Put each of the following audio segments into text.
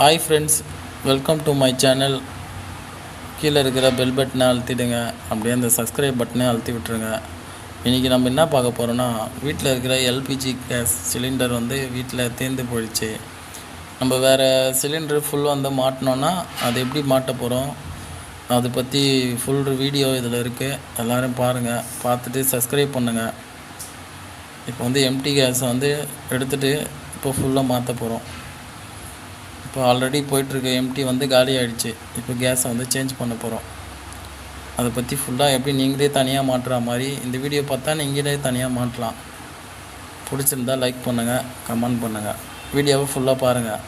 Hi friends, welcome to my channel. கீழே இருக்கிற bell பட்டனை அழுத்திடுங்க, அப்படியே அந்த சப்ஸ்கிரைப் பட்டனை அழுத்தி விட்டுருங்க. இன்றைக்கி நம்ம என்ன பார்க்க போகிறோன்னா, வீட்டில் இருக்கிற எல்பிஜி கேஸ் சிலிண்டர் வீட்டில் தீர்ந்து போயிடுச்சு. நம்ம வேறு சிலிண்டர் ஃபுல் மாட்டினோன்னா அது எப்படி மாட்ட போகிறோம், அதை பற்றி ஃபுல் வீடியோ இதில் இருக்குது. எல்லோரும் பாருங்கள், பார்த்துட்டு சப்ஸ்கிரைப் பண்ணுங்கள். இப்போ எம்டி கேஸை எடுத்துகிட்டு இப்போ ஃபுல்லாக மாற்ற போகிறோம். இப்போ ஆல்ரெடி போயிட்டுருக்க எம்டி காலி ஆகிடுச்சு. இப்போ கேஸை சேஞ்ச் பண்ண போகிறோம். அதை பற்றி ஃபுல்லாக எப்படி நீங்களே தனியாக மாட்டுற மாதிரி இந்த வீடியோ பார்த்தா நீங்களே தனியாக மாட்டலாம். பிடிச்சிருந்தா லைக் பண்ணுங்கள், கமெண்ட் பண்ணுங்கள். வீடியோவை ஃபுல்லாக பாருங்கள்.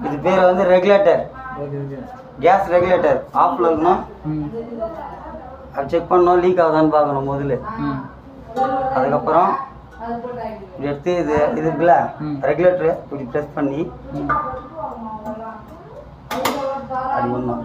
இது பேர் ரெகுலேட்டர், கேஸ் ரெகுலேட்டர். ஆஃப்ல இருக்கணும், அது செக் பண்ணணும் லீக் ஆகுதான்னு பார்க்கணும் முதல்ல. அதுக்கப்புறம் இப்படி எடுத்து இது இருக்குல்ல ரெகுலேட்டரு, இப்படி ப்ரெஸ் பண்ணி அப்படி பண்ணணும்.